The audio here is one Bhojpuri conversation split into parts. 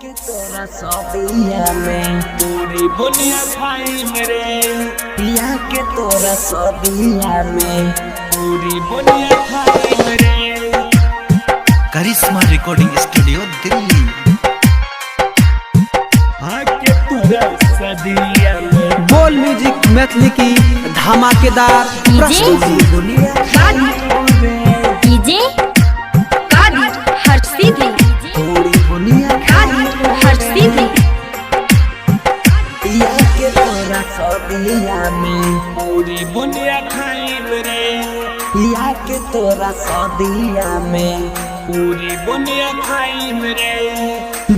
के तोरा सदिया में पूरी बुनिया खाई मेरे पिया के तोरा सदिया में पूरी बुनिया खाई मेरे। करिश्मा रिकॉर्डिंग स्टूडियो दिल्ली। आके तोरा सदिया में बोल म्यूजिक मैथिली की धमाकेदार प्रस्तुति। दुनिया डीजे कादी हर्षिदी पूरी बुनिया हर्षिदी पिया के तोरा सदिया में पूरी बुनिया खाई मेरे पिया के तोरा सदिया में पूरी बुनिया खाई मेरे।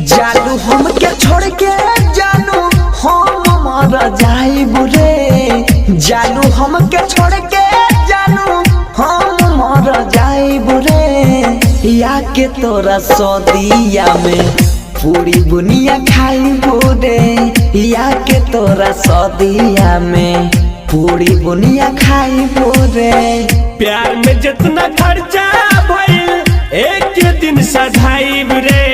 जालू हम के छोड़ के जानू हम मर जाई बुरे जालू हम के छोड़ के जानू हम मर जाई बुरे या के तोरा सदिया में पूरी बुनिया खाई बुरे या के तोरा सदिया में पूरी बुनिया खाई बुरे। प्यार में जितना खर्चा भइल एक दिन सधाई रे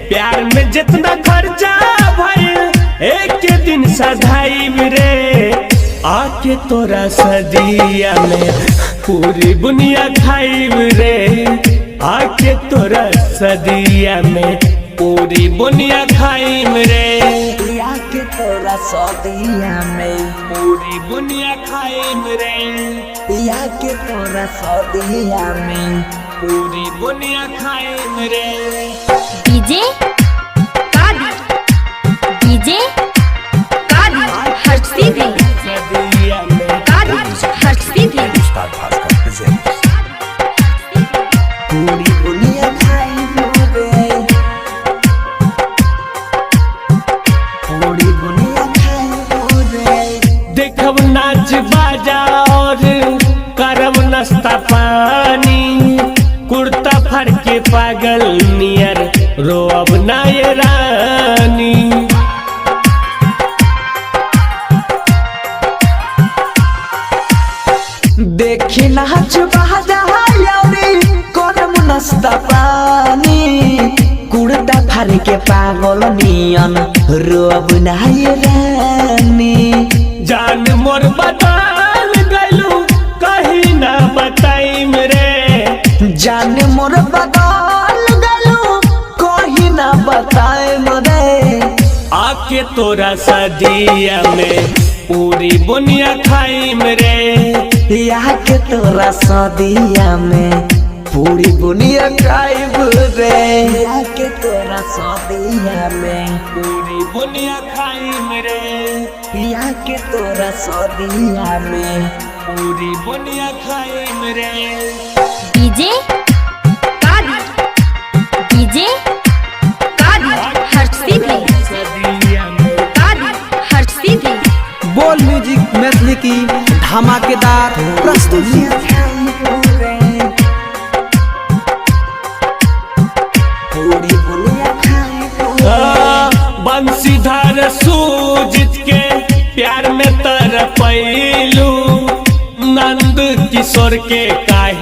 प्यार में जितना खर्चा भइल एक दिन सधाई रे आके तोरा सदिया में पूरी बुनिया खाई रे आके तोरा सदिया में पूरी बुनिया खाई रे या के तोरा सदिया में पूरी बुनिया खाई रे या के तोरा सदिया में पूरी बुनिया खाई रे। डीजे कादी हर्षिदी सदिया में कादी हर्षिदी पूरी बुनिया खाई रे पूरी बुनिया खाई रे। देखब नाच बाजा और करब नाश्ता पानी कुर्ता फर के पागल नियर रोब नाय रानी। देखी नाच बाजा यारी करम नाश्ता पानी कुर्ता फाड़ के पागल नियन रोब नाय रानी। जान मोर बदल गलू कहीं ना बताई मेरे जान मोर बदल गलू कहीं ना बताए मरे आके तोरा सदिया में पूरी बुनिया खाई मेरे या के तोरा सदिया में पूरी बुनिया खाइब रे या के तोरा सदिया में पूरी बुनिया खाई मेरे या के तोरा सदिया में पूरी बुनिया खाई मेरे। डीजे कादी हर्षिदी सदिया में कादी हर्षिदी बोल म्यूजिक मैथिली की धमाकेदार प्रस्तुति। पूरी बुनिया खाइब बंशीधर सूजित के प्यार में तरपैलू नंद किशोर के काहे